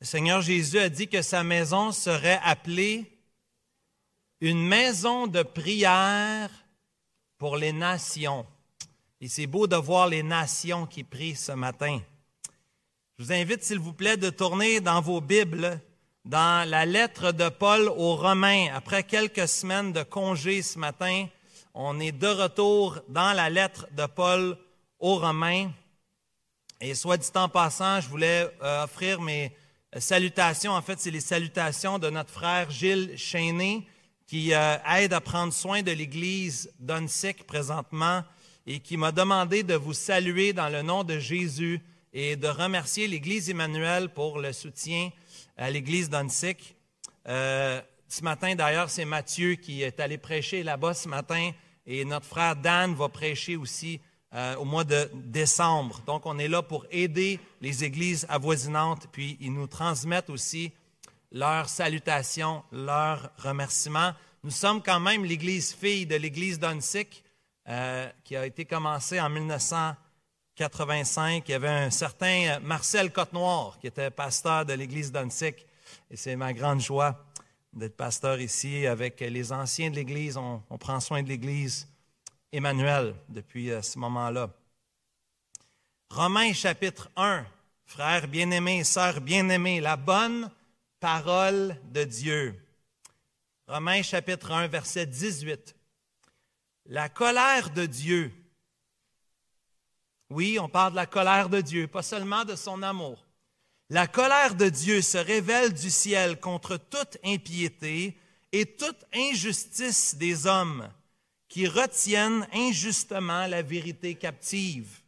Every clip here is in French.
Le Seigneur Jésus a dit que sa maison serait appelée une maison de prière pour les nations. Et c'est beau de voir les nations qui prient ce matin. Je vous invite, s'il vous plaît, de tourner dans vos Bibles, dans la lettre de Paul aux Romains. Après quelques semaines de congé ce matin, on est de retour dans la lettre de Paul aux Romains. Et soit dit en passant, je voulais offrir mes salutations. En fait, c'est les salutations de notre frère Gilles Chéné, qui aide à prendre soin de l'église d'Onsic présentement et qui m'a demandé de vous saluer dans le nom de Jésus et de remercier l'Église Emmanuel pour le soutien à l'Église d'Onsic. Ce matin, d'ailleurs, c'est Mathieu qui est allé prêcher là-bas ce matin et notre frère Dan va prêcher aussi au mois de décembre. Donc, on est là pour aider les églises avoisinantes, puis ils nous transmettent aussi leurs salutations, leurs remerciements. Nous sommes quand même l'église fille de l'église d'Onsic, qui a été commencée en 1985. Il y avait un certain Marcel Côte-Noire qui était pasteur de l'église d'Onsic. Et c'est ma grande joie d'être pasteur ici avec les anciens de l'église. On prend soin de l'église Emmanuel depuis ce moment-là. Romains chapitre 1, frères bien-aimés, sœurs bien-aimées, la bonne parole de Dieu. Romains chapitre 1, verset 18. La colère de Dieu. Oui, on parle de la colère de Dieu, pas seulement de son amour. La colère de Dieu se révèle du ciel contre toute impiété et toute injustice des hommes qui retiennent injustement la vérité captive.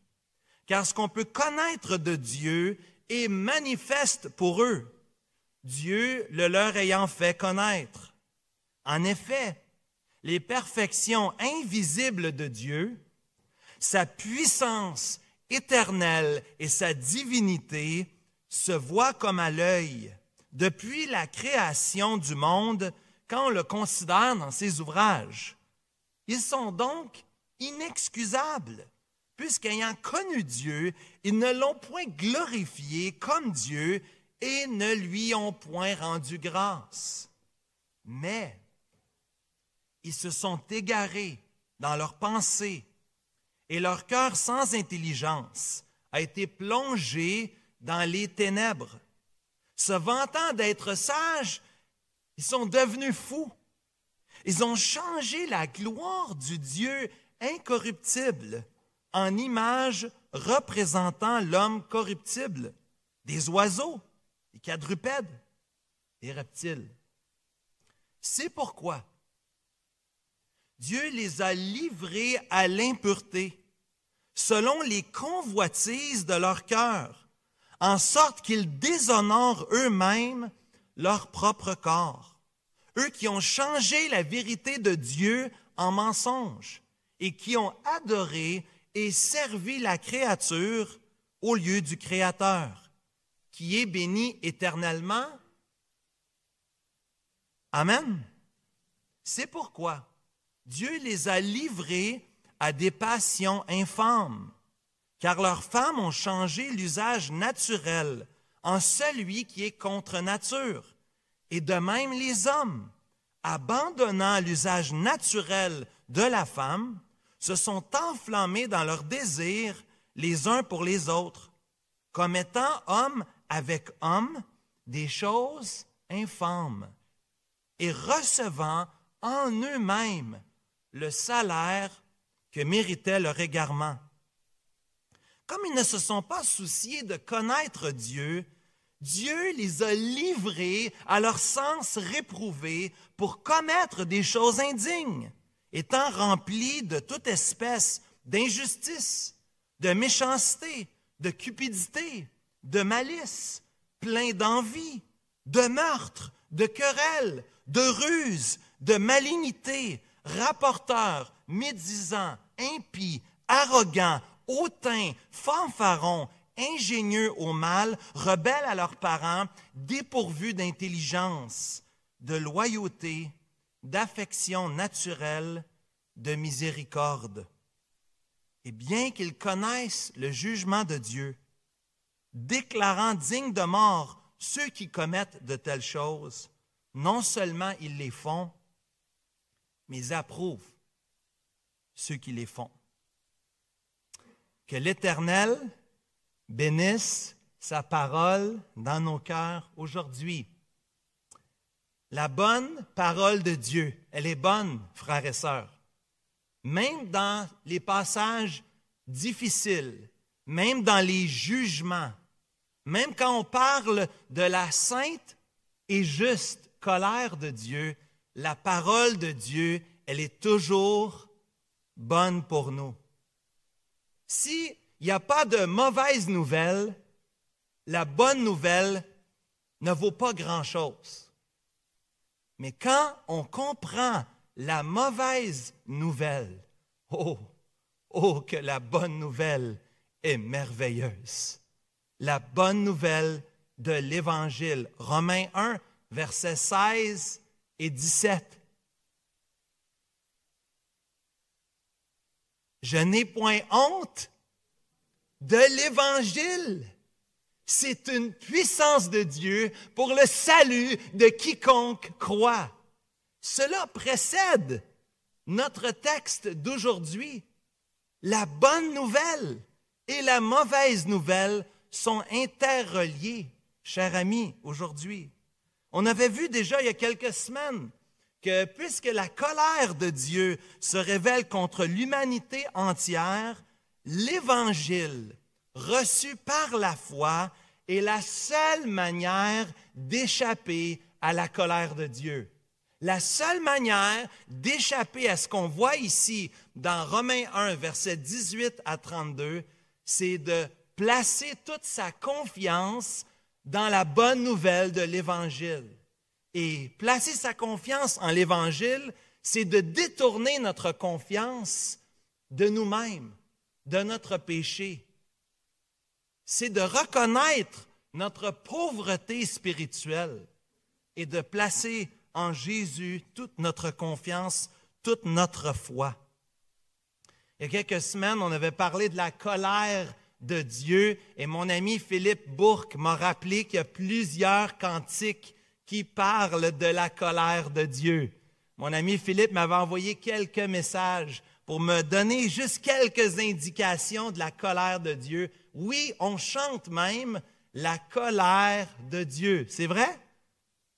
Car ce qu'on peut connaître de Dieu est manifeste pour eux, Dieu le leur ayant fait connaître. En effet, les perfections invisibles de Dieu, sa puissance éternelle et sa divinité se voient comme à l'œil depuis la création du monde quand on le considère dans ses ouvrages. Ils sont donc inexcusables, puisqu'ayant connu Dieu, ils ne l'ont point glorifié comme Dieu et ne lui ont point rendu grâce. Mais ils se sont égarés dans leurs pensées et leur cœur sans intelligence a été plongé dans les ténèbres. Se vantant d'être sages, ils sont devenus fous. Ils ont changé la gloire du Dieu incorruptible en image représentant l'homme corruptible, des oiseaux, des quadrupèdes, des reptiles. C'est pourquoi Dieu les a livrés à l'impureté, selon les convoitises de leur cœur, en sorte qu'ils déshonorent eux-mêmes leur propre corps. Eux qui ont changé la vérité de Dieu en mensonge et qui ont adoré et servi la créature au lieu du Créateur, qui est béni éternellement. Amen. C'est pourquoi Dieu les a livrés à des passions infâmes, car leurs femmes ont changé l'usage naturel en celui qui est contre nature. Et de même les hommes, abandonnant l'usage naturel de la femme, se sont enflammés dans leurs désirs les uns pour les autres, commettant homme avec homme des choses infâmes, et recevant en eux-mêmes le salaire que méritait leur égarement. Comme ils ne se sont pas souciés de connaître Dieu, Dieu les a livrés à leur sens réprouvé pour commettre des choses indignes, étant remplis de toute espèce d'injustice, de méchanceté, de cupidité, de malice, pleins d'envie, de meurtre, de querelles, de ruse, de malignité, rapporteurs, médisants, impies, arrogants, hautains, fanfarons, ingénieux au mal, rebelles à leurs parents, dépourvus d'intelligence, de loyauté, d'affection naturelle, de miséricorde. Et bien qu'ils connaissent le jugement de Dieu, déclarant dignes de mort ceux qui commettent de telles choses, non seulement ils les font, mais ils approuvent ceux qui les font. Que l'Éternel bénisse sa parole dans nos cœurs aujourd'hui. La bonne parole de Dieu, elle est bonne, frères et sœurs. Même dans les passages difficiles, même dans les jugements, même quand on parle de la sainte et juste colère de Dieu, la parole de Dieu, elle est toujours bonne pour nous. S'il n'y a pas de mauvaise nouvelle, la bonne nouvelle ne vaut pas grand-chose. Mais quand on comprend la mauvaise nouvelle, oh, que la bonne nouvelle est merveilleuse. La bonne nouvelle de l'Évangile. Romains 1, versets 16 et 17. Je n'ai point honte de l'Évangile. C'est une puissance de Dieu pour le salut de quiconque croit. Cela précède notre texte d'aujourd'hui. La bonne nouvelle et la mauvaise nouvelle sont interreliées, chers amis, aujourd'hui. On avait vu déjà il y a quelques semaines que puisque la colère de Dieu se révèle contre l'humanité entière, l'Évangile, reçu par la foi, est la seule manière d'échapper à la colère de Dieu. La seule manière d'échapper à ce qu'on voit ici dans Romains 1, versets 18 à 32, c'est de placer toute sa confiance dans la bonne nouvelle de l'Évangile. Et placer sa confiance en l'Évangile, c'est de détourner notre confiance de nous-mêmes, de notre péché. C'est de reconnaître notre pauvreté spirituelle et de placer en Jésus toute notre confiance, toute notre foi. Il y a quelques semaines, on avait parlé de la colère de Dieu et mon ami Philippe Bourque m'a rappelé qu'il y a plusieurs cantiques qui parlent de la colère de Dieu. Mon ami Philippe m'avait envoyé quelques messages pour me donner juste quelques indications de la colère de Dieu. Oui, on chante même la colère de Dieu. C'est vrai?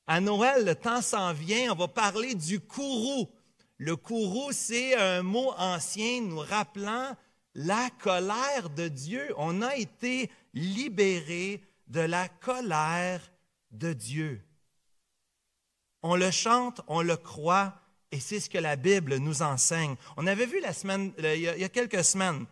À Noël, le temps s'en vient, on va parler du courroux. Le courroux, c'est un mot ancien nous rappelant la colère de Dieu. On a été libérés de la colère de Dieu. On le chante, on le croit, et c'est ce que la Bible nous enseigne. On avait vu il y a quelques semaines,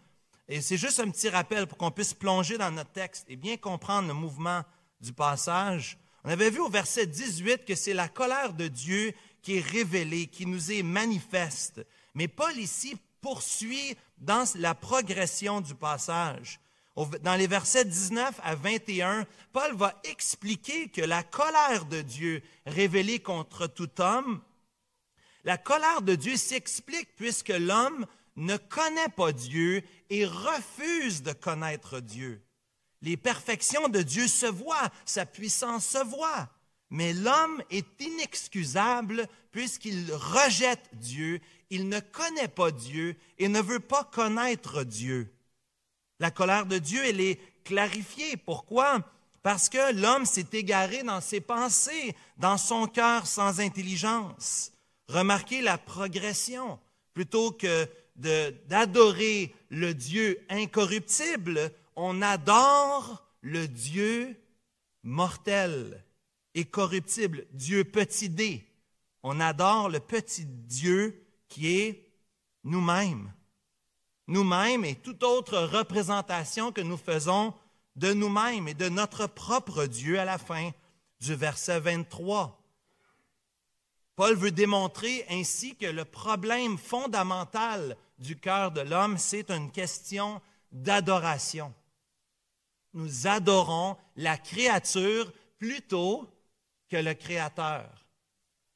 et c'est juste un petit rappel pour qu'on puisse plonger dans notre texte et bien comprendre le mouvement du passage. On avait vu au verset 18 que c'est la colère de Dieu qui est révélée, qui nous est manifeste. Mais Paul ici poursuit dans la progression du passage. Dans les versets 19 à 21, Paul va expliquer que la colère de Dieu révélée contre tout homme, la colère de Dieu s'explique puisque l'homme ne connaît pas Dieu et refuse de connaître Dieu. Les perfections de Dieu se voient, sa puissance se voit, mais l'homme est inexcusable puisqu'il rejette Dieu, il ne connaît pas Dieu et ne veut pas connaître Dieu. La colère de Dieu, elle est clarifiée. Pourquoi? Parce que l'homme s'est égaré dans ses pensées, dans son cœur sans intelligence. Remarquez la progression. Plutôt que d'adorer le Dieu incorruptible, on adore le Dieu mortel et corruptible, Dieu petit d. On adore le petit Dieu qui est nous-mêmes. Nous-mêmes et toute autre représentation que nous faisons de nous-mêmes et de notre propre Dieu à la fin du verset 23. Paul veut démontrer ainsi que le problème fondamental du cœur de l'homme, c'est une question d'adoration. Nous adorons la créature plutôt que le Créateur.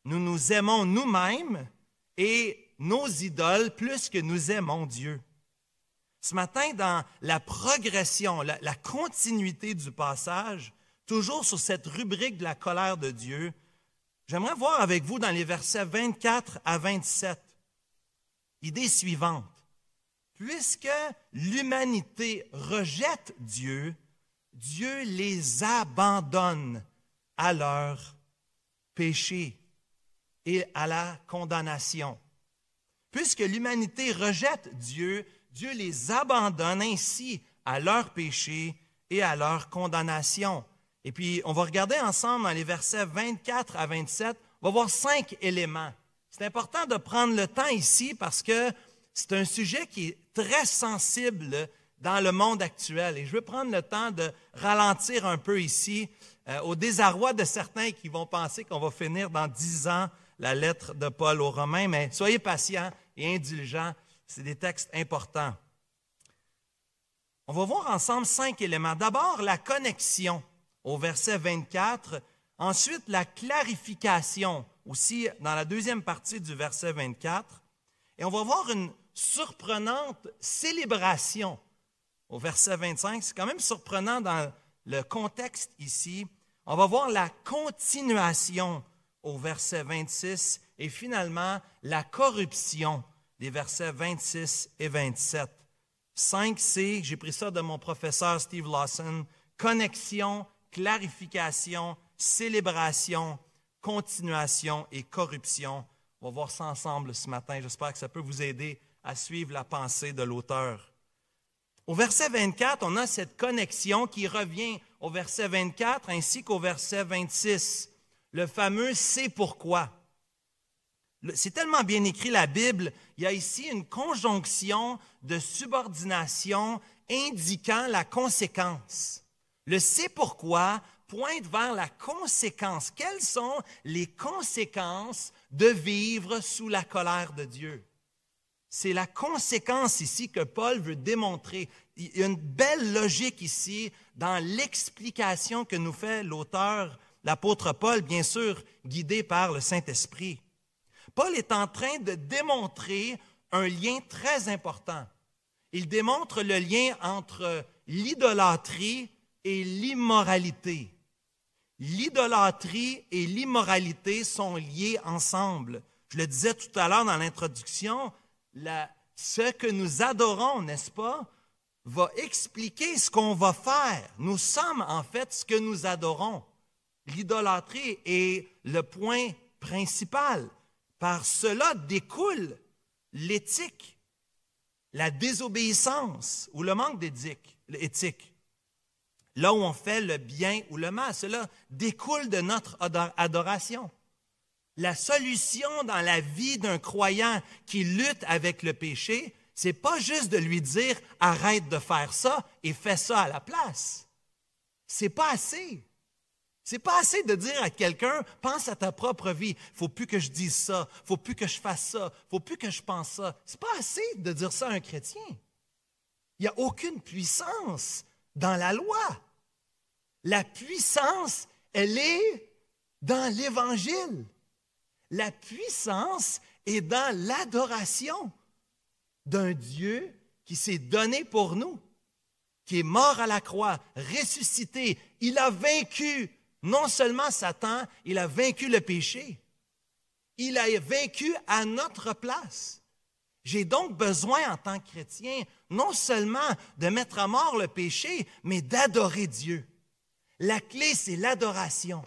Nous nous aimons nous-mêmes et nos idoles plus que nous aimons Dieu. Ce matin, dans la progression, la continuité du passage, toujours sur cette rubrique de la colère de Dieu, j'aimerais voir avec vous dans les versets 24 à 27, l'idée suivante. Puisque l'humanité rejette Dieu, Dieu les abandonne à leur péché et à la condamnation. Puisque l'humanité rejette Dieu, Dieu les abandonne ainsi à leur péché et à leur condamnation. Et puis, on va regarder ensemble dans les versets 24 à 27, on va voir 5 éléments. C'est important de prendre le temps ici parce que c'est un sujet qui est très sensible dans le monde actuel. Et je veux prendre le temps de ralentir un peu ici, au désarroi de certains qui vont penser qu'on va finir dans 10 ans la lettre de Paul aux Romains, mais soyez patients et indulgents, c'est des textes importants. On va voir ensemble 5 éléments. D'abord, la connexion au verset 24. Ensuite, la clarification, aussi dans la deuxième partie du verset 24. Et on va voir une surprenante célébration au verset 25. C'est quand même surprenant dans le contexte ici. On va voir la continuation au verset 26 et finalement la corruption des versets 26 et 27. 5C, j'ai pris ça de mon professeur Steve Lawson, connexion, clarification, célébration, continuation et corruption. On va voir ça ensemble ce matin. J'espère que ça peut vous aider à suivre la pensée de l'auteur. Au verset 24, on a cette connexion qui revient au verset 24 ainsi qu'au verset 26. Le fameux « c'est pourquoi ». C'est tellement bien écrit la Bible, il y a ici une conjonction de subordination indiquant la conséquence. Le « c'est pourquoi » pointe vers la conséquence. Quelles sont les conséquences de vivre sous la colère de Dieu? C'est la conséquence ici que Paul veut démontrer. Il y a une belle logique ici dans l'explication que nous fait l'auteur, l'apôtre Paul, bien sûr, guidé par le Saint-Esprit. Paul est en train de démontrer un lien très important. Il démontre le lien entre l'idolâtrie et l'immoralité. L'idolâtrie et l'immoralité sont liés ensemble. Je le disais tout à l'heure dans l'introduction, ce que nous adorons, n'est-ce pas, va expliquer ce qu'on va faire. Nous sommes en fait ce que nous adorons. L'idolâtrie est le point principal. Par cela découle l'éthique, la désobéissance ou le manque d'éthique. Là où on fait le bien ou le mal, cela découle de notre adoration. La solution dans la vie d'un croyant qui lutte avec le péché, c'est pas juste de lui dire « arrête de faire ça et fais ça à la place ». C'est pas assez. C'est pas assez de dire à quelqu'un « pense à ta propre vie, il faut plus que je dise ça, il faut plus que je fasse ça, il faut plus que je pense ça ». C'est pas assez de dire ça à un chrétien. Il n'y a aucune puissance dans la loi. La puissance, elle est dans l'Évangile. La puissance est dans l'adoration d'un Dieu qui s'est donné pour nous, qui est mort à la croix, ressuscité. Il a vaincu non seulement Satan, il a vaincu le péché. Il a vaincu à notre place. J'ai donc besoin en tant que chrétien non seulement de mettre à mort le péché, mais d'adorer Dieu. La clé, c'est l'adoration.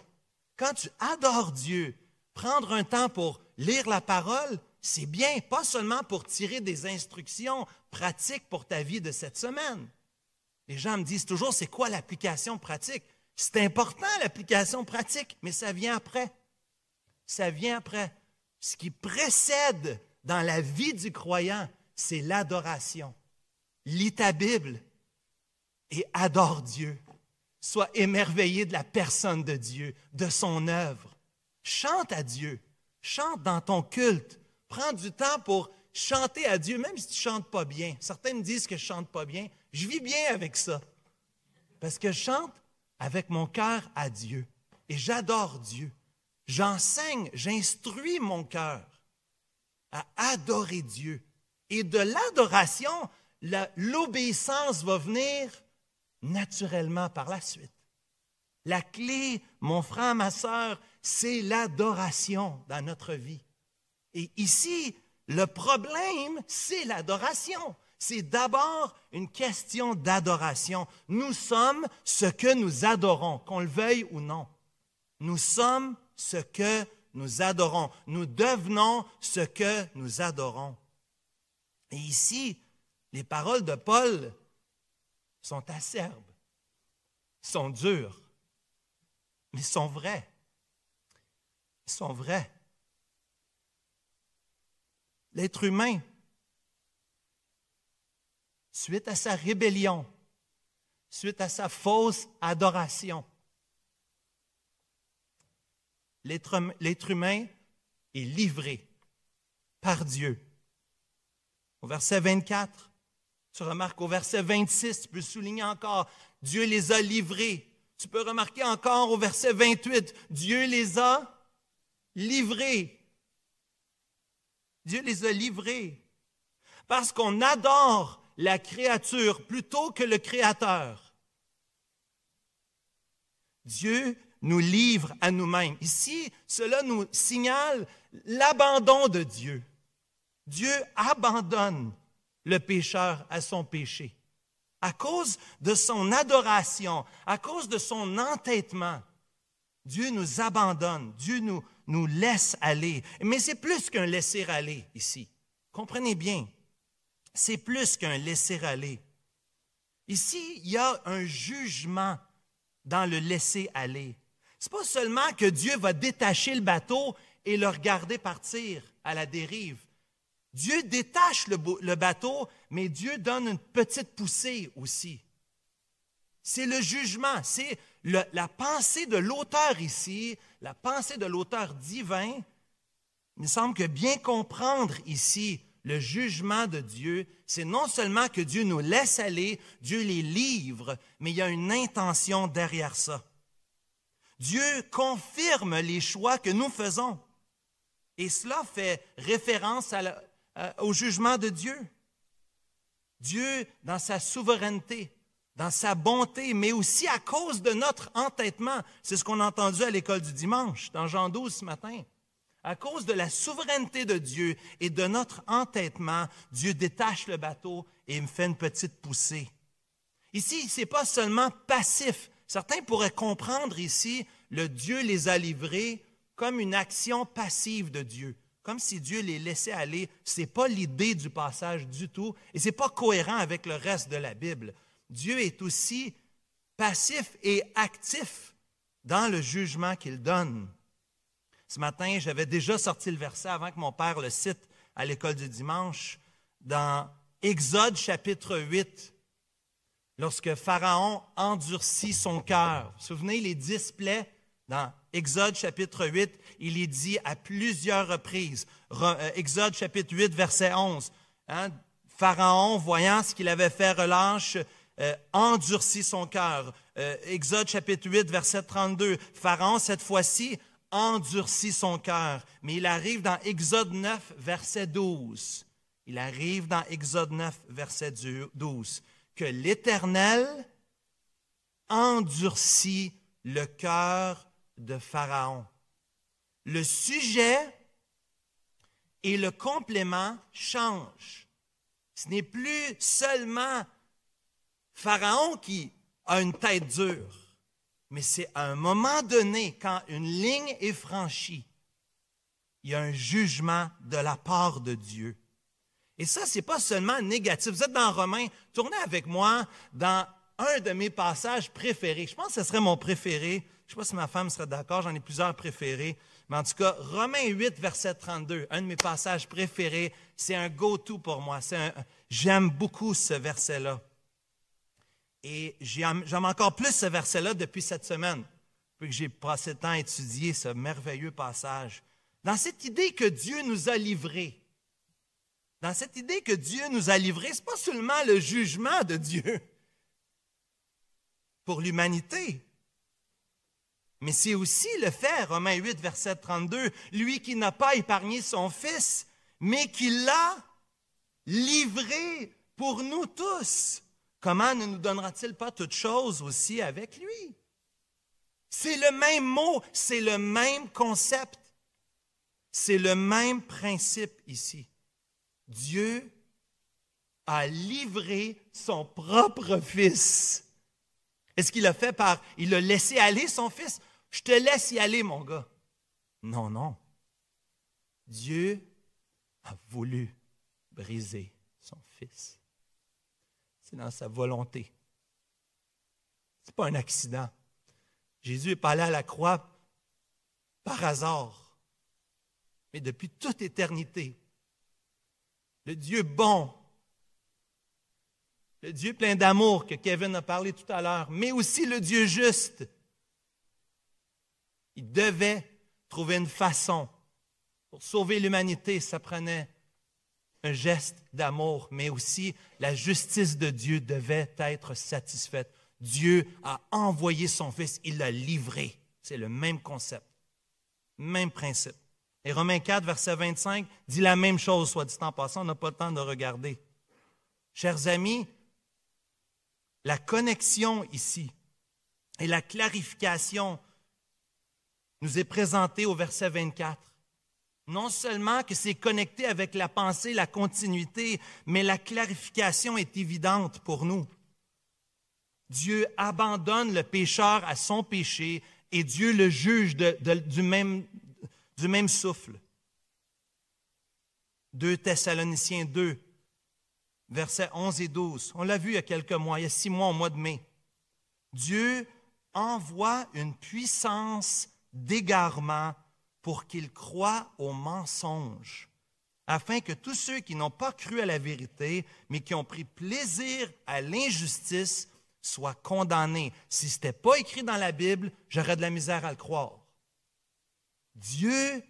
Quand tu adores Dieu, prendre un temps pour lire la parole, c'est bien, pas seulement pour tirer des instructions pratiques pour ta vie de cette semaine. Les gens me disent toujours, c'est quoi l'application pratique? C'est important, l'application pratique, mais ça vient après. Ça vient après. Ce qui précède dans la vie du croyant, c'est l'adoration. Lis ta Bible et adore Dieu. Sois émerveillé de la personne de Dieu, de son œuvre. Chante à Dieu. Chante dans ton culte. Prends du temps pour chanter à Dieu, même si tu ne chantes pas bien. Certains me disent que je ne chante pas bien. Je vis bien avec ça. Parce que je chante avec mon cœur à Dieu. Et j'adore Dieu. J'enseigne, j'instruis mon cœur à adorer Dieu. Et de l'adoration, l'obéissance va venir naturellement par la suite. La clé, mon frère, ma sœur, c'est l'adoration dans notre vie. Et ici, le problème, c'est l'adoration. C'est d'abord une question d'adoration. Nous sommes ce que nous adorons, qu'on le veuille ou non. Nous sommes ce que nous adorons. Nous devenons ce que nous adorons. Et ici, les paroles de Paul sont acerbes, sont dures, mais sont vraies. Ils sont vrais. L'être humain, suite à sa rébellion, suite à sa fausse adoration, l'être humain est livré par Dieu. Au verset 24, tu remarques au verset 26, tu peux souligner encore, Dieu les a livrés. Tu peux remarquer encore au verset 28, Dieu les a livrés. Dieu les a livrés. Parce qu'on adore la créature plutôt que le Créateur. Dieu nous livre à nous-mêmes. Ici, cela nous signale l'abandon de Dieu. Dieu abandonne le pécheur à son péché. À cause de son adoration, à cause de son entêtement, Dieu nous abandonne, Dieu nous laisse aller. Mais c'est plus qu'un laisser-aller ici. Comprenez bien, c'est plus qu'un laisser-aller. Ici, il y a un jugement dans le laisser-aller. Ce n'est pas seulement que Dieu va détacher le bateau et le regarder partir à la dérive. Dieu détache le bateau, mais Dieu donne une petite poussée aussi. C'est le jugement, c'est la pensée de l'auteur ici, la pensée de l'auteur divin. Il me semble que bien comprendre ici le jugement de Dieu, c'est non seulement que Dieu nous laisse aller, Dieu les livre, mais il y a une intention derrière ça. Dieu confirme les choix que nous faisons. Et cela fait référence au jugement de Dieu. Dieu, dans sa souveraineté, dans sa bonté, mais aussi à cause de notre entêtement. C'est ce qu'on a entendu à l'école du dimanche, dans Jean 12 ce matin. À cause de la souveraineté de Dieu et de notre entêtement, Dieu détache le bateau et me fait une petite poussée. Ici, ce n'est pas seulement passif. Certains pourraient comprendre ici, le Dieu les a livrés comme une action passive de Dieu, comme si Dieu les laissait aller. Ce n'est pas l'idée du passage du tout et ce n'est pas cohérent avec le reste de la Bible. Dieu est aussi passif et actif dans le jugement qu'il donne. Ce matin, j'avais déjà sorti le verset avant que mon père le cite à l'école du dimanche, dans Exode chapitre 8, lorsque Pharaon endurcit son cœur. Vous vous souvenez, les 10 plaies, dans Exode chapitre 8, il est dit à plusieurs reprises. Exode chapitre 8, verset 11. Pharaon, voyant ce qu'il avait fait relâche, endurcit son cœur. Exode chapitre 8, verset 32. Pharaon, cette fois-ci, endurcit son cœur. Mais il arrive dans Exode 9, verset 12. Il arrive dans Exode 9, verset 12, que l'Éternel endurcit le cœur de Pharaon. Le sujet et le complément changent. Ce n'est plus seulement Pharaon qui a une tête dure, mais c'est à un moment donné, quand une ligne est franchie, il y a un jugement de la part de Dieu. Et ça, ce n'est pas seulement négatif. Vous êtes dans Romains, tournez avec moi dans un de mes passages préférés. Je pense que ce serait mon préféré. Je ne sais pas si ma femme serait d'accord, j'en ai plusieurs préférés. Mais en tout cas, Romains 8, verset 32, un de mes passages préférés, c'est un go-to pour moi. J'aime beaucoup ce verset-là. Et j'aime encore plus ce verset-là depuis cette semaine, depuis que j'ai passé le temps à étudier ce merveilleux passage. Dans cette idée que Dieu nous a livrés, dans cette idée que Dieu nous a livrés, ce n'est pas seulement le jugement de Dieu pour l'humanité, mais c'est aussi le fait, Romains 8, verset 32, lui qui n'a pas épargné son Fils, mais qui l'a livré pour nous tous. Comment ne nous donnera-t-il pas toutes choses aussi avec lui? C'est le même mot, c'est le même concept. C'est le même principe ici. Dieu a livré son propre fils. Est-ce qu'il l'a fait par... Il a laissé aller son fils? Je te laisse y aller, mon gars. Non, non. Dieu a voulu briser son fils. C'est dans sa volonté. Ce n'est pas un accident. Jésus n'est pas allé à la croix par hasard, mais depuis toute éternité. Le Dieu bon, le Dieu plein d'amour que Kevin a parlé tout à l'heure, mais aussi le Dieu juste. Il devait trouver une façon pour sauver l'humanité. Ça prenait un geste d'amour, mais aussi la justice de Dieu devait être satisfaite. Dieu a envoyé son Fils, il l'a livré. C'est le même concept, même principe. Et Romains 4, verset 25, dit la même chose, soit dit en passant, on n'a pas le temps de regarder. Chers amis, la connexion ici et la clarification nous est présentée au verset 24. Non seulement que c'est connecté avec la pensée, la continuité, mais la clarification est évidente pour nous. Dieu abandonne le pécheur à son péché et Dieu le juge du même souffle. 2 Thessaloniciens 2, versets 11 et 12. On l'a vu il y a quelques mois, il y a 6 mois au mois de mai. Dieu envoie une puissance d'égarement pour qu'ils croient au mensonge, afin que tous ceux qui n'ont pas cru à la vérité, mais qui ont pris plaisir à l'injustice, soient condamnés. Si ce n'était pas écrit dans la Bible, j'aurais de la misère à le croire. Dieu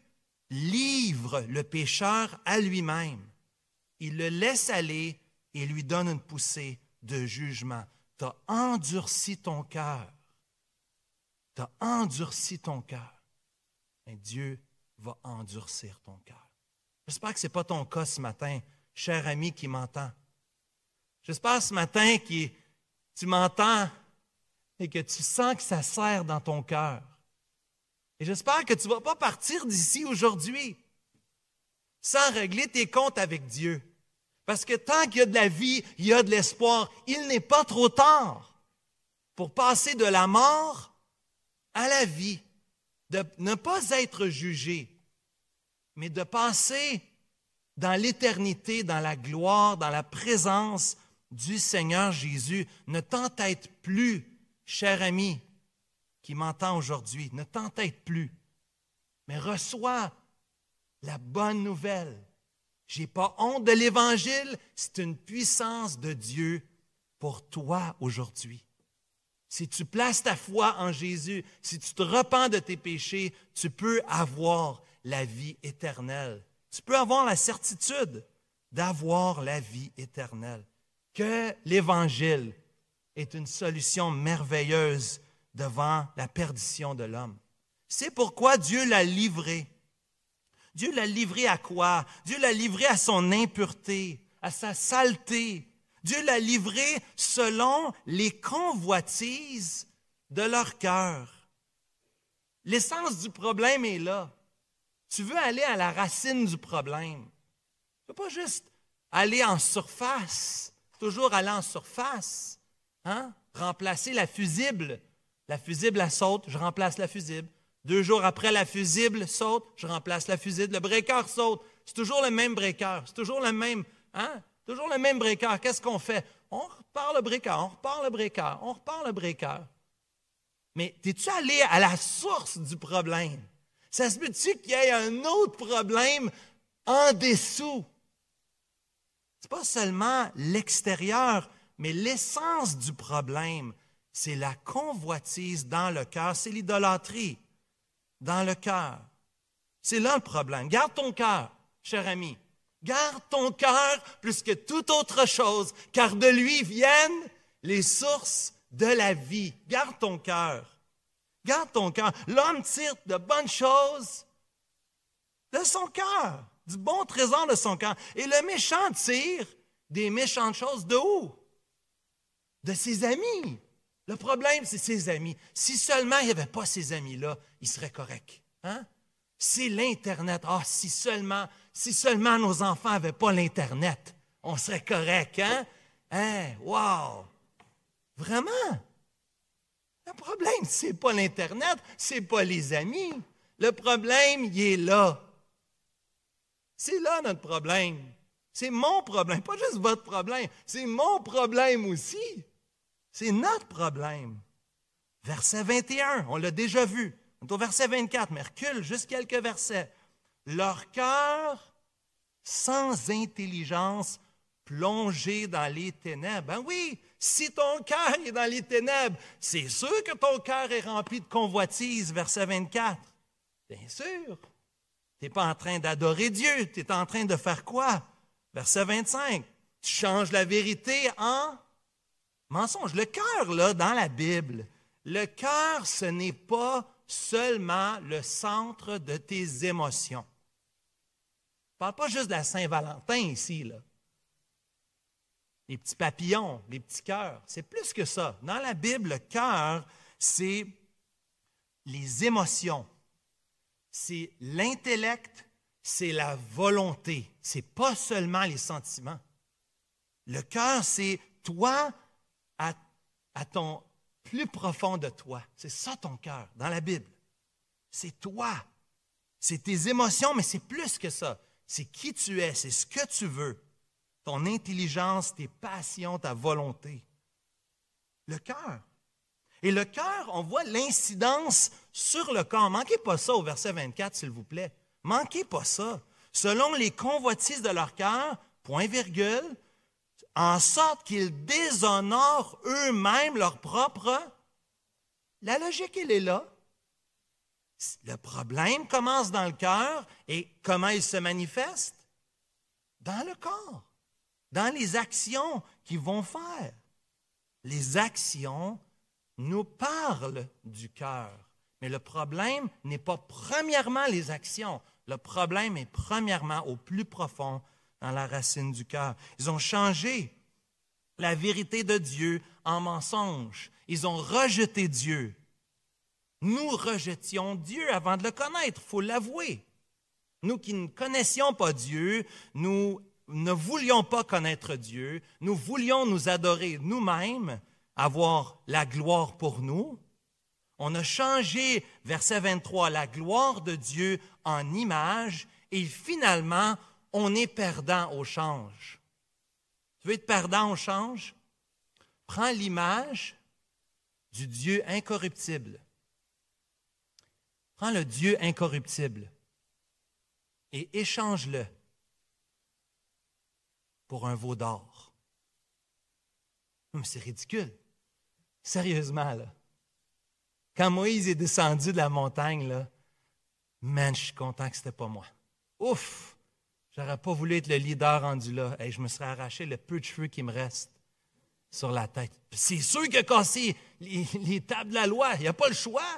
livre le pécheur à lui-même. Il le laisse aller et lui donne une poussée de jugement. Tu as endurci ton cœur. Tu as endurci ton cœur. Et Dieu va endurcir ton cœur. J'espère que ce n'est pas ton cas ce matin, cher ami qui m'entend. J'espère ce matin que tu m'entends et que tu sens que ça serre dans ton cœur. Et j'espère que tu ne vas pas partir d'ici aujourd'hui sans régler tes comptes avec Dieu. Parce que tant qu'il y a de la vie, il y a de l'espoir. Il n'est pas trop tard pour passer de la mort à la vie, de ne pas être jugé, mais de passer dans l'éternité, dans la gloire, dans la présence du Seigneur Jésus. Ne t'entête plus, cher ami qui m'entend aujourd'hui, ne t'entête plus, mais reçois la bonne nouvelle. Je n'ai pas honte de l'Évangile, c'est une puissance de Dieu pour toi aujourd'hui. Si tu places ta foi en Jésus, si tu te repens de tes péchés, tu peux avoir la vie éternelle. Tu peux avoir la certitude d'avoir la vie éternelle. Que l'Évangile est une solution merveilleuse devant la perdition de l'homme. C'est pourquoi Dieu l'a livré. Dieu l'a livré à quoi? Dieu l'a livré à son impureté, à sa saleté. Dieu l'a livré selon les convoitises de leur cœur. L'essence du problème est là. Tu veux aller à la racine du problème. Tu ne peux pas juste aller en surface, toujours aller en surface, hein? Remplacer la fusible. La fusible, elle saute, je remplace la fusible. 2 jours après, la fusible saute, je remplace la fusible. Le breaker saute. C'est toujours le même breaker. C'est toujours le même, hein? Toujours le même breaker. Qu'est-ce qu'on fait? On repart le breaker, on repart le breaker, on repart le breaker. Mais es-tu allé à la source du problème? Ça se peut-tu qu'il y ait un autre problème en dessous? C'est pas seulement l'extérieur, mais l'essence du problème, c'est la convoitise dans le cœur, c'est l'idolâtrie dans le cœur. C'est là le problème. Garde ton cœur, cher ami. Garde ton cœur plus que toute autre chose, car de lui viennent les sources de la vie. Garde ton cœur. Garde ton cœur. L'homme tire de bonnes choses de son cœur, du bon trésor de son cœur. Et le méchant tire des méchantes choses de où? De ses amis, Le problème, c'est ses amis. Si seulement il n'y avait pas ces amis-là, il serait correct. Hein? C'est l'Internet. Ah, si seulement nos enfants n'avaient pas l'Internet, on serait correct, hein? Hein? Wow! Vraiment? Le problème, c'est pas l'Internet, c'est pas les amis. Le problème, il est là. C'est là notre problème. C'est mon problème, pas juste votre problème. C'est mon problème aussi. C'est notre problème. Verset 21, on l'a déjà vu. On est au verset 24, mais recule juste quelques versets. Leur cœur sans intelligence plongé dans les ténèbres. Ben oui, si ton cœur est dans les ténèbres, c'est sûr que ton cœur est rempli de convoitises, verset 24. Bien sûr. Tu n'es pas en train d'adorer Dieu, tu es en train de faire quoi? Verset 25. Tu changes la vérité en mensonge. Le cœur, là, dans la Bible, le cœur, ce n'est pas seulement le centre de tes émotions. Je ne parle pas juste de la Saint-Valentin ici, là. Les petits papillons, les petits cœurs, c'est plus que ça. Dans la Bible, le cœur, c'est les émotions, c'est l'intellect, c'est la volonté. Ce n'est pas seulement les sentiments. Le cœur, c'est toi à ton plus profond de toi. C'est ça ton cœur, dans la Bible. C'est toi. C'est tes émotions, mais c'est plus que ça. C'est qui tu es, c'est ce que tu veux. Ton intelligence, tes passions, ta volonté. Le cœur. Et le cœur, on voit l'incidence sur le corps. Manquez pas ça au verset 24, s'il vous plaît. Manquez pas ça. Selon les convoitises de leur cœur, point virgule, en sorte qu'ils déshonorent eux-mêmes leur propre... La logique, elle est là. Le problème commence dans le cœur et comment il se manifeste? Dans le corps, dans les actions qu'ils vont faire. Les actions nous parlent du cœur. Mais le problème n'est pas premièrement les actions. Le problème est premièrement au plus profond dans la racine du cœur. Ils ont changé la vérité de Dieu en mensonge. Ils ont rejeté Dieu. Nous rejetions Dieu avant de le connaître, il faut l'avouer. Nous qui ne connaissions pas Dieu, nous ne voulions pas connaître Dieu, nous voulions nous adorer nous-mêmes, avoir la gloire pour nous. On a changé, verset 23, la gloire de Dieu en image et finalement, on est perdant au change. Tu veux être perdant au change? Prends l'image du Dieu incorruptible. Prends le Dieu incorruptible et échange-le pour un veau d'or. Mais c'est ridicule. Sérieusement, là. Quand Moïse est descendu de la montagne, là, man, je suis content que ce n'était pas moi. Ouf! J'aurais pas voulu être le leader rendu là. Hey, je me serais arraché le peu de cheveux qui me reste sur la tête. C'est sûr qu'il a cassé les tables de la loi. Il n'y a pas le choix.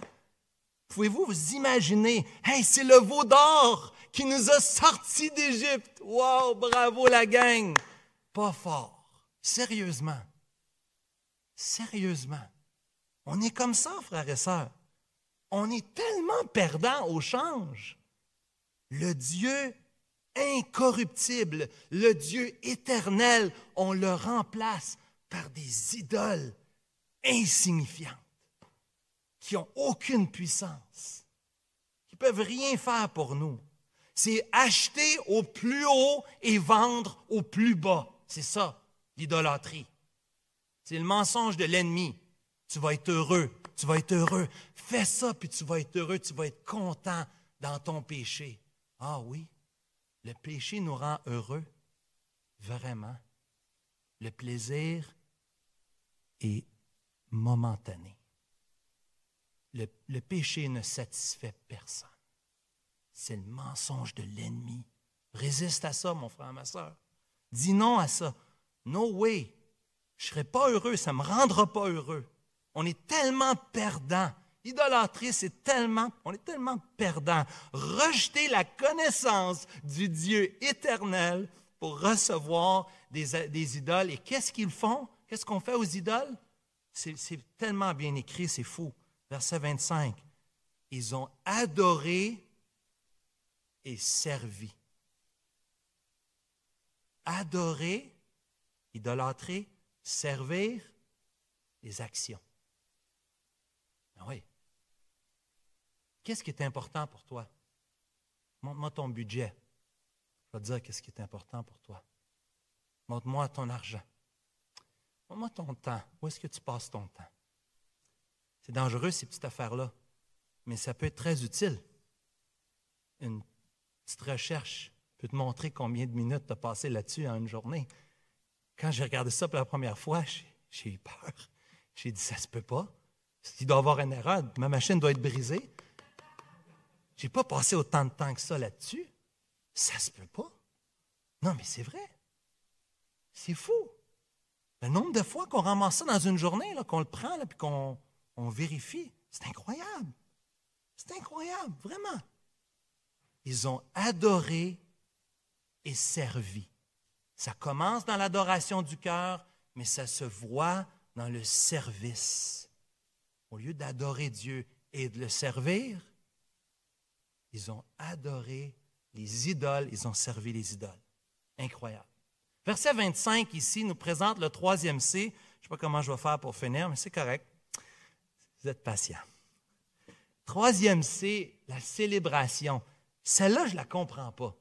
Pouvez-vous vous imaginer? Hey, c'est le veau d'or qui nous a sortis d'Égypte. Wow, bravo la gang. Pas fort. Sérieusement. Sérieusement. On est comme ça, frères et sœurs. On est tellement perdants au change. Le Dieu incorruptible, le Dieu éternel, on le remplace par des idoles insignifiantes qui n'ont aucune puissance, qui ne peuvent rien faire pour nous. C'est acheter au plus haut et vendre au plus bas. C'est ça, l'idolâtrie. C'est le mensonge de l'ennemi. Tu vas être heureux, tu vas être heureux. Fais ça, puis tu vas être heureux, tu vas être content dans ton péché. Ah oui, le péché nous rend heureux, vraiment. Le plaisir est momentané. Le péché ne satisfait personne. C'est le mensonge de l'ennemi. Résiste à ça, mon frère, ma soeur. Dis non à ça. No way. Je ne serai pas heureux, ça ne me rendra pas heureux. On est tellement perdants. L'idolâtrie, on est tellement perdants. Rejeter la connaissance du Dieu éternel pour recevoir des idoles. Et qu'est-ce qu'ils font? Qu'est-ce qu'on fait aux idoles? C'est tellement bien écrit, c'est fou. Verset 25. Ils ont adoré et servi. Adorer, idolâtrer, servir, les actions. Ah oui. Qu'est-ce qui est important pour toi? Montre-moi ton budget. Je vais te dire qu'est-ce qui est important pour toi. Montre-moi ton argent. Montre-moi ton temps. Où est-ce que tu passes ton temps? C'est dangereux, ces petites affaires-là, mais ça peut être très utile. Une petite recherche peut te montrer combien de minutes tu as passé là-dessus en une journée. Quand j'ai regardé ça pour la première fois, j'ai eu peur. J'ai dit, ça se peut pas. Il doit y avoir une erreur. Ma machine doit être brisée. Je n'ai pas passé autant de temps que ça là-dessus. Ça se peut pas. Non, mais c'est vrai. C'est fou. Le nombre de fois qu'on ramasse ça dans une journée, là, qu'on le prend et qu'on vérifie, c'est incroyable. C'est incroyable, vraiment. Ils ont adoré et servi. Ça commence dans l'adoration du cœur, mais ça se voit dans le service. Au lieu d'adorer Dieu et de le servir, ils ont adoré les idoles, ils ont servi les idoles. Incroyable. Verset 25 ici nous présente le troisième C. Je ne sais pas comment je vais faire pour finir, mais c'est correct. Vous êtes patient. Troisième C, la célébration. Celle-là, je ne la comprends pas.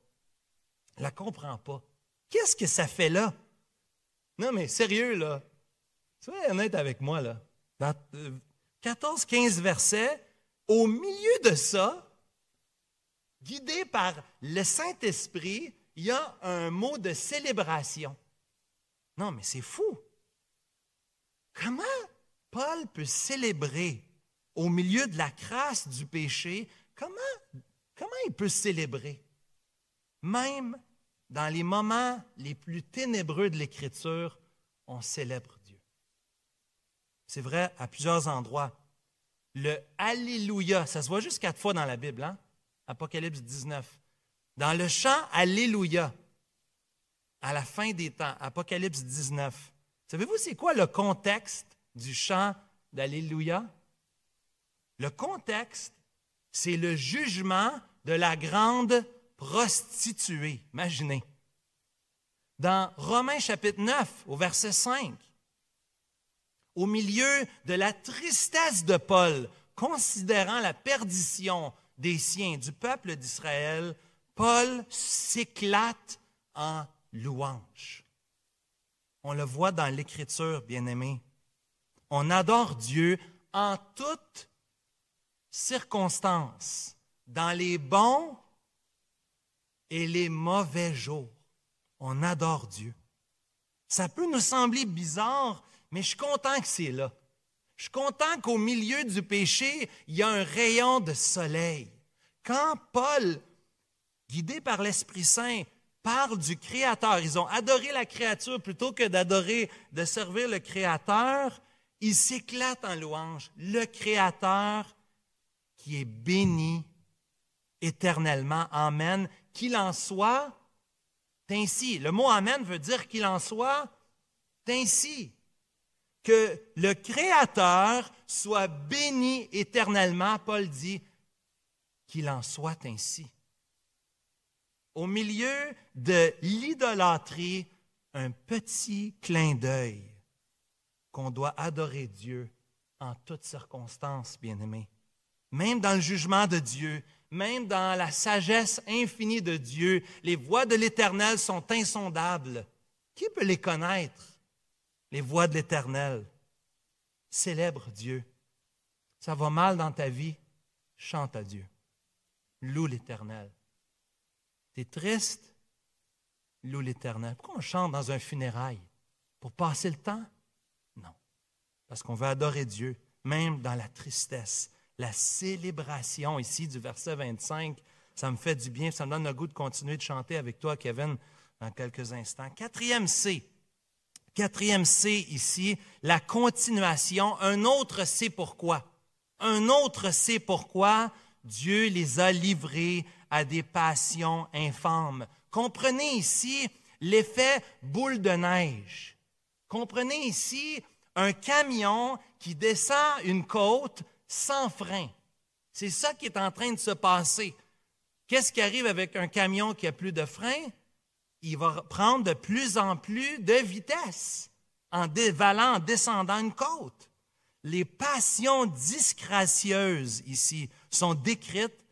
Je ne la comprends pas. Qu'est-ce que ça fait là? Non, mais sérieux, là. Soyez honnête avec moi, là. Dans 14-15 versets, au milieu de ça, guidé par le Saint-Esprit, il y a un mot de célébration. Non, mais c'est fou. Comment Paul peut célébrer au milieu de la crasse du péché? Comment il peut célébrer? Même dans les moments les plus ténébreux de l'Écriture, on célèbre Dieu. C'est vrai à plusieurs endroits. Le Alléluia, ça se voit juste 4 fois dans la Bible, hein? Apocalypse 19. Dans le chant Alléluia, à la fin des temps, Apocalypse 19. Savez-vous c'est quoi le contexte du chant d'Alléluia? Le contexte, c'est le jugement de la grande prostituée. Imaginez. Dans Romains chapitre 9, au verset 5, au milieu de la tristesse de Paul, considérant la perdition des siens, du peuple d'Israël, Paul s'éclate en louange. On le voit dans l'Écriture, bien-aimés. On adore Dieu en toutes circonstances, dans les bons et les mauvais jours. On adore Dieu. Ça peut nous sembler bizarre, mais je suis content que c'est là. Je suis content qu'au milieu du péché, il y a un rayon de soleil. Quand Paul, guidé par l'Esprit Saint, parle du Créateur, ils ont adoré la créature plutôt que de servir le Créateur, il s'éclate en louange. Le Créateur qui est béni éternellement. Amen. Qu'il en soit ainsi. Le mot Amen veut dire qu'il en soit ainsi. Que le Créateur soit béni éternellement. Paul dit qu'il en soit ainsi. Au milieu de l'idolâtrie, un petit clin d'œil qu'on doit adorer Dieu en toutes circonstances, bien-aimés. Même dans le jugement de Dieu, même dans la sagesse infinie de Dieu, les voies de l'Éternel sont insondables. Qui peut les connaître? Les voies de l'Éternel. Célèbre Dieu. Ça va mal dans ta vie? Chante à Dieu. Loue l'Éternel. T'es triste? Loue l'Éternel. Pourquoi on chante dans un funérail? Pour passer le temps? Non. Parce qu'on veut adorer Dieu, même dans la tristesse. La célébration ici du verset 25, ça me fait du bien, ça me donne le goût de continuer de chanter avec toi, Kevin, dans quelques instants. Quatrième C ici, la continuation. Un autre C pourquoi. Un autre C pourquoi Dieu les a livrés à des passions infâmes. Comprenez ici l'effet boule de neige. Comprenez ici Un camion qui descend une côte sans frein. C'est ça qui est en train de se passer. Qu'est-ce qui arrive avec un camion qui a plus de frein? Il va prendre de plus en plus de vitesse en dévalant, en descendant une côte. Les passions disgracieuses ici sont décrites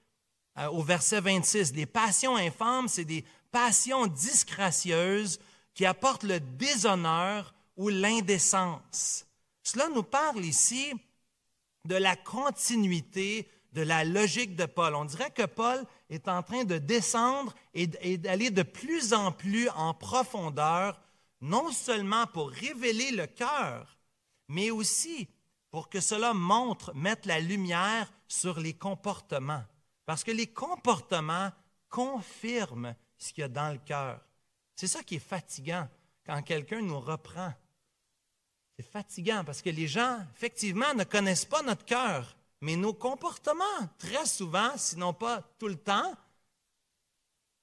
au verset 26. Les passions infâmes, c'est des passions disgracieuses qui apportent le déshonneur ou l'indécence. Cela nous parle ici de la continuité de la logique de Paul. On dirait que Paul est en train de descendre et d'aller de plus en plus en profondeur, non seulement pour révéler le cœur, mais aussi pour que cela mette la lumière sur les comportements. Parce que les comportements confirment ce qu'il y a dans le cœur. C'est ça qui est fatigant quand quelqu'un nous reprend. C'est fatigant parce que les gens, effectivement, ne connaissent pas notre cœur, mais nos comportements, très souvent, sinon pas tout le temps,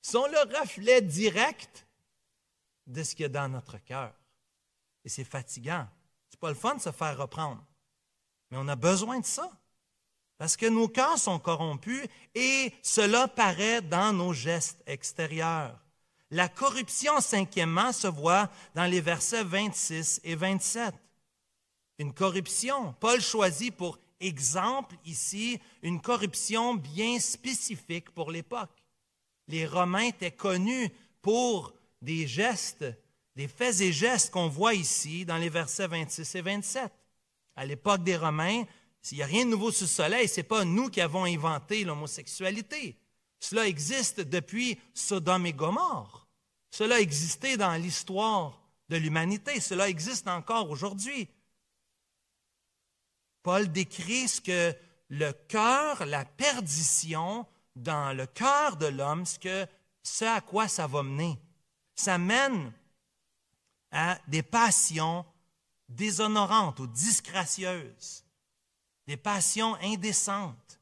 sont le reflet direct de ce qu'il y a dans notre cœur. Et c'est fatigant. C'est pas le fun de se faire reprendre. Mais on a besoin de ça. Parce que nos cœurs sont corrompus et cela paraît dans nos gestes extérieurs. La corruption, cinquièmement, se voit dans les versets 26 et 27. Une corruption. Paul choisit pour exemple ici une corruption bien spécifique pour l'époque. Les Romains étaient connus pour des gestes, des faits et gestes qu'on voit ici dans les versets 26 et 27. À l'époque des Romains, s'il n'y a rien de nouveau sous le soleil, ce n'est pas nous qui avons inventé l'homosexualité. Cela existe depuis Sodome et Gomorrhe. Cela existait dans l'histoire de l'humanité. Cela existe encore aujourd'hui. Paul décrit ce que le cœur, la perdition dans le cœur de l'homme, ce à quoi ça va mener. Ça mène à des passions déshonorantes ou disgracieuses, des passions indécentes.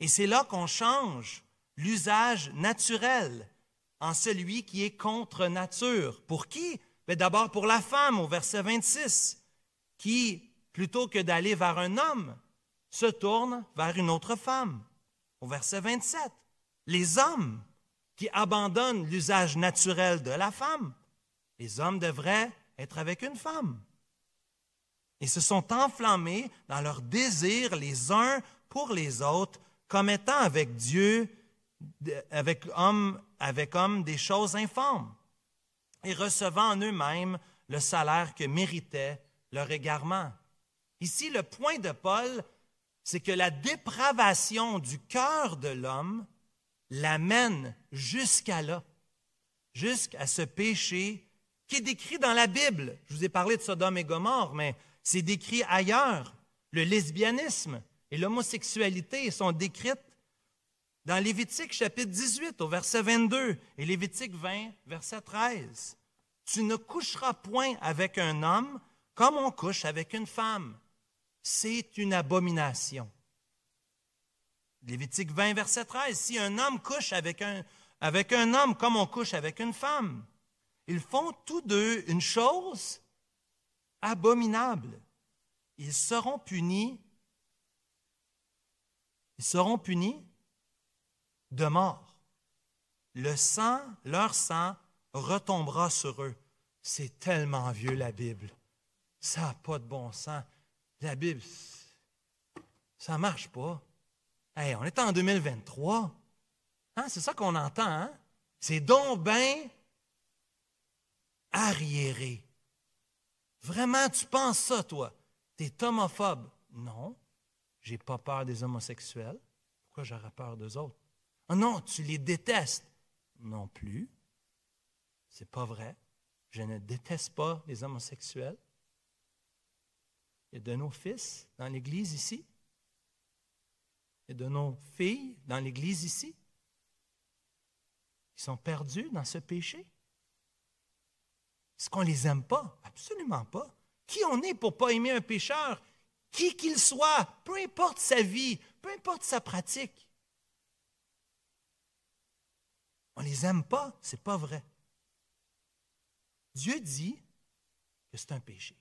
Et c'est là qu'on change l'usage naturel en celui qui est contre nature. Pour qui? Bien, d'abord pour la femme, au verset 26, qui, plutôt que d'aller vers un homme, se tourne vers une autre femme. Au verset 27, les hommes qui abandonnent l'usage naturel de la femme. Les hommes devraient être avec une femme. Et se sont enflammés dans leur désir les uns pour les autres, commettant avec Dieu, avec hommes, des choses infâmes, et recevant en eux-mêmes le salaire que méritait leur égarement. Ici, le point de Paul, c'est que la dépravation du cœur de l'homme l'amène jusqu'à là, jusqu'à ce péché qui est décrit dans la Bible. Je vous ai parlé de Sodome et Gomorrhe, mais c'est décrit ailleurs. Le lesbianisme et l'homosexualité sont décrites dans Lévitique chapitre 18 au verset 22 et Lévitique 20 verset 13. Tu ne coucheras point avec un homme comme on couche avec une femme. C'est une abomination. Lévitique 20 verset 13. Si un homme couche avec un homme comme on couche avec une femme, ils font tous deux une chose abominable. Ils seront punis de mort. Leur sang retombera sur eux. C'est tellement vieux, la Bible. Ça n'a pas de bon sens. La Bible, ça ne marche pas. Hey, on est en 2023. Hein, c'est ça qu'on entend. Hein? C'est donc bien arriéré. Vraiment, tu penses ça, toi? Tu es homophobe? Non, j'ai pas peur des homosexuels. Pourquoi j'aurais peur d'eux autres? Oh non, tu les détestes? Non plus. C'est pas vrai. Je ne déteste pas les homosexuels. Il y a de nos fils dans l'Église ici. Il y a de nos filles dans l'Église ici. Ils sont perdus dans ce péché. Est-ce qu'on ne les aime pas? Absolument pas. Qui on est pour ne pas aimer un pécheur? Qui qu'il soit, peu importe sa vie, peu importe sa pratique. On ne les aime pas, ce n'est pas vrai. Dieu dit que c'est un péché.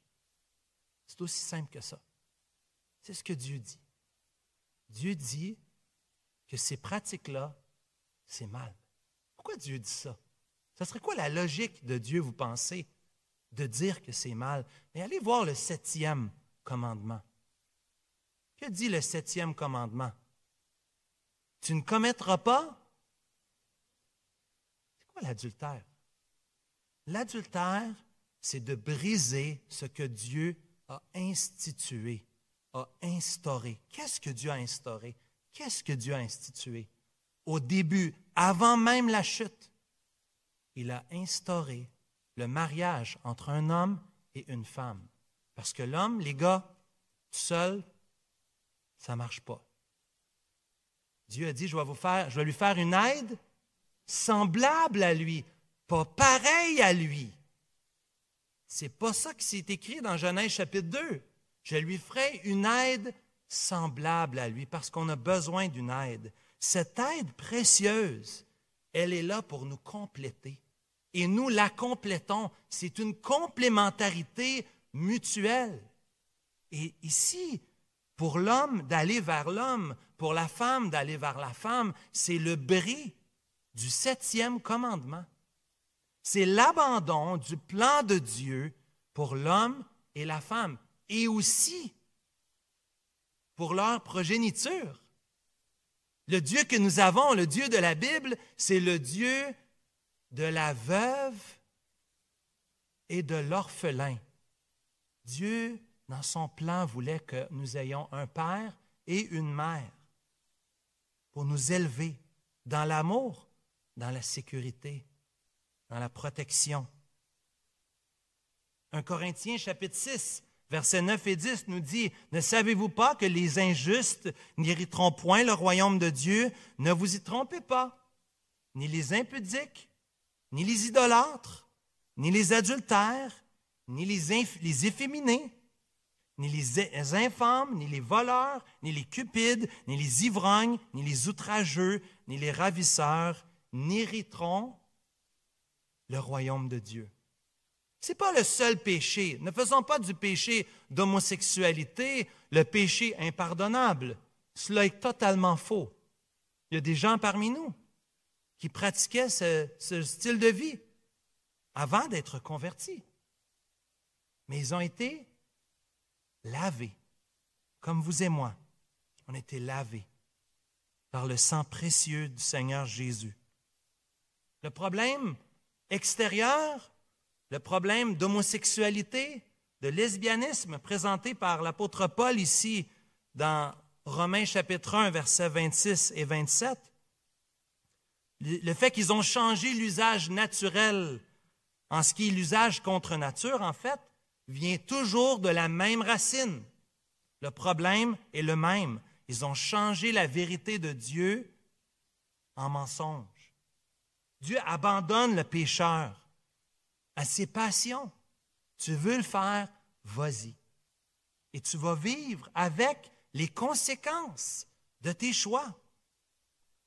C'est aussi simple que ça. C'est ce que Dieu dit. Dieu dit que ces pratiques-là, c'est mal. Pourquoi Dieu dit ça? Ça serait quoi la logique de Dieu, vous pensez, de dire que c'est mal? Mais allez voir le 7e commandement. Que dit le 7e commandement? Tu ne commettras pas? C'est quoi l'adultère? L'adultère, c'est de briser ce que Dieu a institué, a instauré. Qu'est-ce que Dieu a instauré? Qu'est-ce que Dieu a institué? Au début, avant même la chute, il a instauré le mariage entre un homme et une femme. Parce que l'homme, les gars, tout seul, ça ne marche pas. Dieu a dit, je vais lui faire une aide semblable à lui, pas pareil à lui. C'est pas ça qui s'est écrit dans Genèse chapitre 2. Je lui ferai une aide semblable à lui, parce qu'on a besoin d'une aide. Cette aide précieuse, elle est là pour nous compléter. Et nous la complétons. C'est une complémentarité mutuelle. Et ici, pour l'homme d'aller vers l'homme, pour la femme d'aller vers la femme, c'est le bris du 7e commandement. C'est l'abandon du plan de Dieu pour l'homme et la femme, et aussi pour leur progéniture. Le Dieu que nous avons, le Dieu de la Bible, c'est le Dieu de la veuve et de l'orphelin. Dieu, dans son plan, voulait que nous ayons un père et une mère pour nous élever dans l'amour, dans la sécurité, dans la protection. 1 Corinthiens chapitre 6, versets 9 et 10 nous dit, « Ne savez-vous pas que les injustes n'hériteront point le royaume de Dieu? Ne vous y trompez pas, ni les impudiques, ni les idolâtres, ni les adultères, ni les efféminés, ni les infâmes, ni les voleurs, ni les cupides, ni les ivrognes, ni les outrageux, ni les ravisseurs n'hériteront le royaume de Dieu. » Ce n'est pas le seul péché. Ne faisons pas du péché d'homosexualité le péché impardonnable. Cela est totalement faux. Il y a des gens parmi nous qui pratiquaient ce style de vie avant d'être convertis. Mais ils ont été lavés, comme vous et moi. On a été lavés par le sang précieux du Seigneur Jésus. Le problème extérieur, le problème d'homosexualité, de lesbianisme présenté par l'apôtre Paul ici dans Romains chapitre 1, versets 26 et 27, le fait qu'ils ont changé l'usage naturel en ce qui est l'usage contre nature, en fait, vient toujours de la même racine. Le problème est le même. Ils ont changé la vérité de Dieu en mensonge. Dieu abandonne le pécheur à ses passions. Tu veux le faire, vas-y. Et tu vas vivre avec les conséquences de tes choix.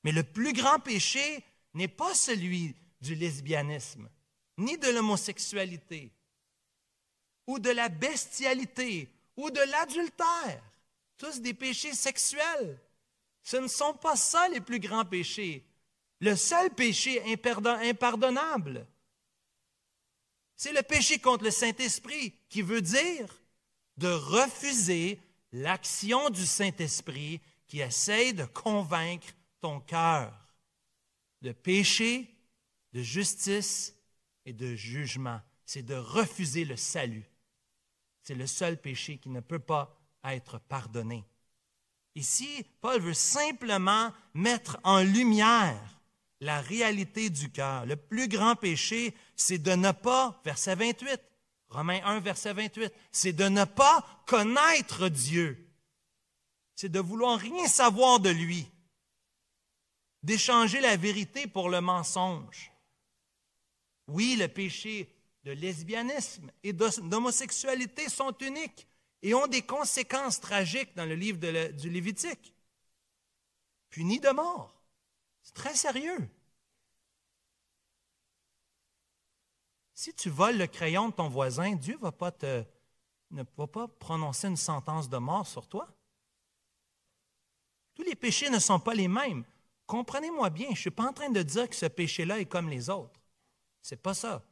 Mais le plus grand péché n'est pas celui du lesbianisme, ni de l'homosexualité, ou de la bestialité, ou de l'adultère. Tous des péchés sexuels. Ce ne sont pas ça les plus grands péchés. Le seul péché impardonnable, c'est le péché contre le Saint-Esprit, qui veut dire de refuser l'action du Saint-Esprit qui essaye de convaincre ton cœur de péché, de justice et de jugement. C'est de refuser le salut. C'est le seul péché qui ne peut pas être pardonné. Ici, Paul veut simplement mettre en lumière la réalité du cœur. Le plus grand péché, c'est de ne pas, verset 28, Romains 1, verset 28, c'est de ne pas connaître Dieu. C'est de vouloir rien savoir de lui, d'échanger la vérité pour le mensonge. Oui, le péché de lesbianisme et d'homosexualité sont uniques et ont des conséquences tragiques dans le livre du Lévitique. Punis de mort. C'est très sérieux. Si tu voles le crayon de ton voisin, Dieu ne va pas te ne va pas prononcer une sentence de mort sur toi. Tous les péchés ne sont pas les mêmes. Comprenez-moi bien, je ne suis pas en train de dire que ce péché-là est comme les autres. Ce n'est pas ça.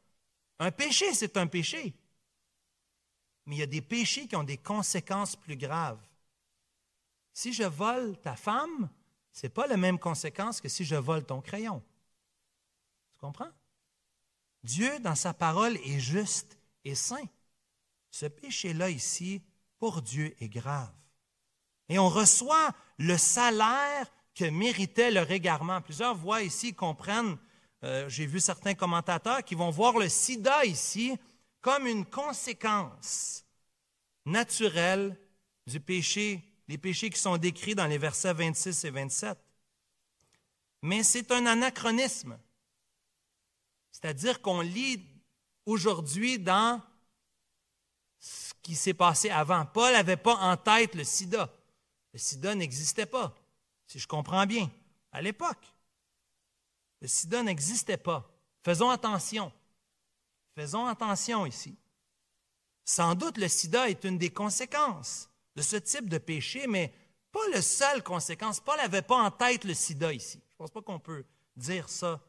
Un péché, c'est un péché. Mais il y a des péchés qui ont des conséquences plus graves. Si je vole ta femme, ce n'est pas la même conséquence que si je vole ton crayon. Tu comprends? Dieu, dans sa parole, est juste et saint. Ce péché-là ici, pour Dieu, est grave. Et on reçoit le salaire que méritait leur égarement. Plusieurs voient ici, comprennent, j'ai vu certains commentateurs qui vont voir le sida ici comme une conséquence naturelle du péché, les péchés qui sont décrits dans les versets 26 et 27. Mais c'est un anachronisme. C'est-à-dire qu'on lit aujourd'hui dans ce qui s'est passé avant. Paul n'avait pas en tête le sida. Le sida n'existait pas, si je comprends bien, à l'époque. Le sida n'existait pas. Faisons attention. Faisons attention ici. Sans doute, le sida est une des conséquences de ce type de péché, mais pas la seule conséquence. Paul n'avait pas en tête le sida ici. Je ne pense pas qu'on peut dire ça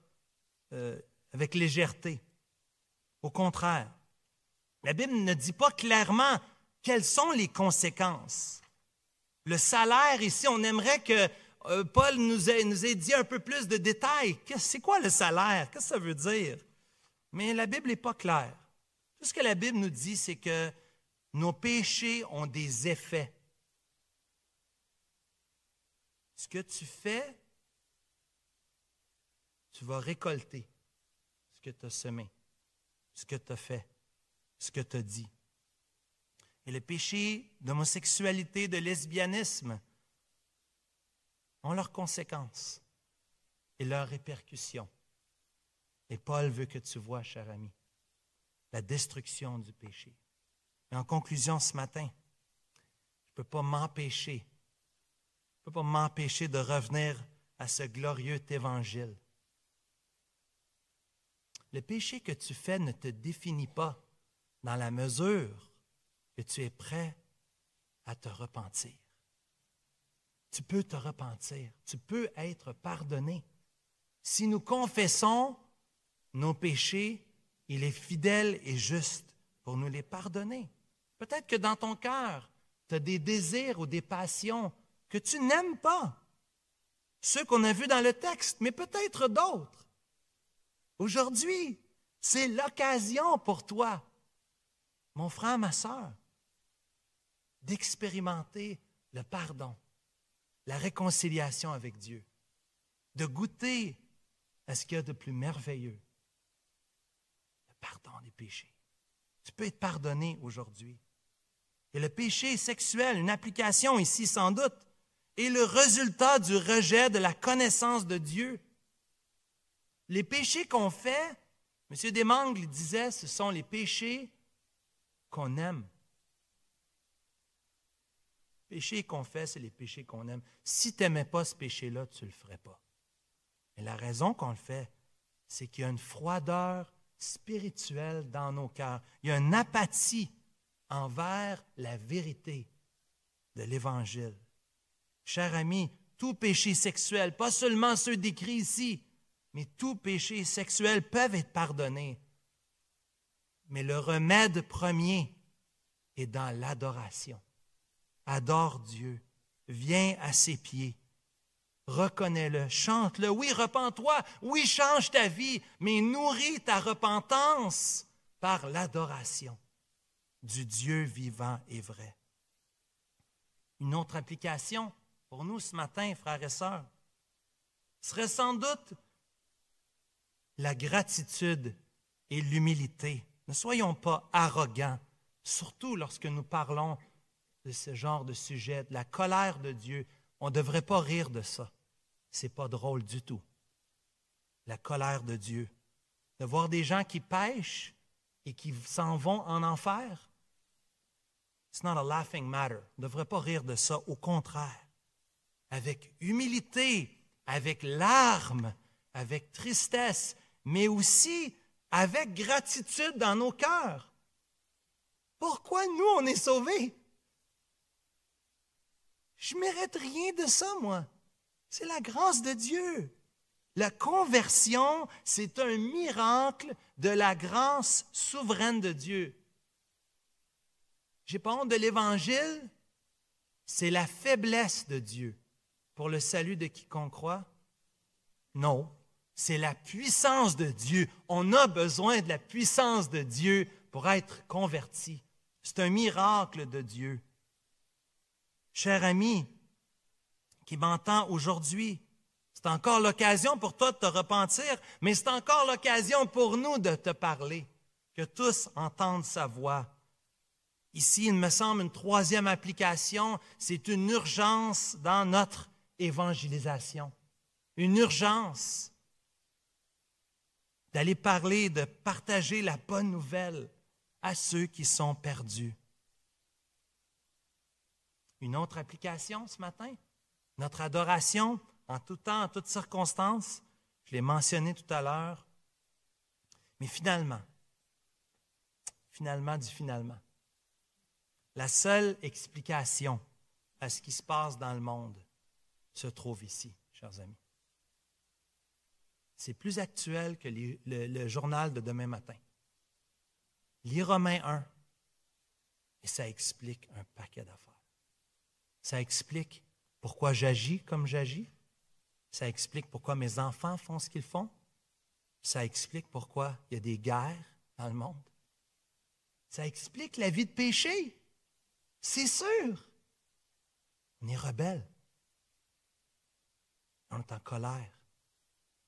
avec légèreté. Au contraire, la Bible ne dit pas clairement quelles sont les conséquences. Le salaire ici, on aimerait que Paul nous ait dit un peu plus de détails. C'est quoi le salaire? Qu'est-ce que ça veut dire? Mais la Bible n'est pas claire. Tout ce que la Bible nous dit, c'est que nos péchés ont des effets. Ce que tu fais, tu vas récolter ce que tu as semé, ce que tu as fait, ce que tu as dit. Et le péché d'homosexualité, de lesbianisme ont leurs conséquences et leurs répercussions. Et Paul veut que tu vois, cher ami, la destruction du péché. Mais en conclusion ce matin, je ne peux pas m'empêcher de revenir à ce glorieux évangile. Le péché que tu fais ne te définit pas dans la mesure que tu es prêt à te repentir. Tu peux te repentir, tu peux être pardonné. Si nous confessons nos péchés, il est fidèle et juste pour nous les pardonner. Peut-être que dans ton cœur, tu as des désirs ou des passions que tu n'aimes pas. Ceux qu'on a vus dans le texte, mais peut-être d'autres. Aujourd'hui, c'est l'occasion pour toi, mon frère, ma sœur, d'expérimenter le pardon, la réconciliation avec Dieu, de goûter à ce qu'il y a de plus merveilleux, le pardon des péchés. Tu peux être pardonné aujourd'hui. Et le péché sexuel, une application ici sans doute, est le résultat du rejet de la connaissance de Dieu. Les péchés qu'on fait, M. Desmangles disait, ce sont les péchés qu'on aime. Les péchés qu'on fait, c'est les péchés qu'on aime. Si tu n'aimais pas ce péché-là, tu ne le ferais pas. Et la raison qu'on le fait, c'est qu'il y a une froideur spirituelle dans nos cœurs. Il y a une apathie envers la vérité de l'Évangile. Cher ami, tout péché sexuel, pas seulement ceux décrits ici, mais tout péché sexuel peuvent être pardonnés. Mais le remède premier est dans l'adoration. Adore Dieu, viens à ses pieds, reconnais-le, chante-le. Oui, repens-toi, oui, change ta vie, mais nourris ta repentance par l'adoration du Dieu vivant et vrai. Une autre application pour nous ce matin, frères et sœurs, serait sans doute la gratitude et l'humilité. Ne soyons pas arrogants, surtout lorsque nous parlons de ce genre de sujet, de la colère de Dieu. On ne devrait pas rire de ça. Ce n'est pas drôle du tout. La colère de Dieu. De voir des gens qui pêchent et qui s'en vont en enfer. It's not a laughing matter. On ne devrait pas rire de ça. Au contraire, avec humilité, avec larmes, avec tristesse, mais aussi avec gratitude dans nos cœurs. Pourquoi nous, on est sauvés? Je ne mérite rien de ça, moi. C'est la grâce de Dieu. La conversion, c'est un miracle de la grâce souveraine de Dieu. J'ai pas honte de l'Évangile, c'est la faiblesse de Dieu pour le salut de quiconque croit. Non, c'est la puissance de Dieu. On a besoin de la puissance de Dieu pour être converti. C'est un miracle de Dieu. Cher ami qui m'entend aujourd'hui, c'est encore l'occasion pour toi de te repentir, mais c'est encore l'occasion pour nous de te parler, que tous entendent sa voix. Ici, il me semble, une troisième application, c'est une urgence dans notre évangélisation. Une urgence d'aller parler, de partager la bonne nouvelle à ceux qui sont perdus. Une autre application ce matin, notre adoration en tout temps, en toutes circonstances, je l'ai mentionné tout à l'heure, mais finalement, la seule explication à ce qui se passe dans le monde se trouve ici, chers amis. C'est plus actuel que le journal de demain matin. Lis Romains 1 et ça explique un paquet d'affaires. Ça explique pourquoi j'agis comme j'agis. Ça explique pourquoi mes enfants font ce qu'ils font. Ça explique pourquoi il y a des guerres dans le monde. Ça explique la vie de péché. C'est sûr. On est rebelle. On est en colère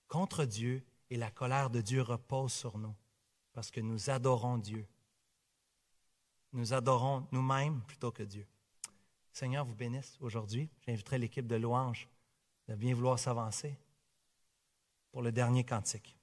contre Dieu et la colère de Dieu repose sur nous parce que nous adorons Dieu. Nous adorons nous-mêmes plutôt que Dieu. Seigneur vous bénisse aujourd'hui. J'inviterai l'équipe de louanges de bien vouloir s'avancer pour le dernier cantique.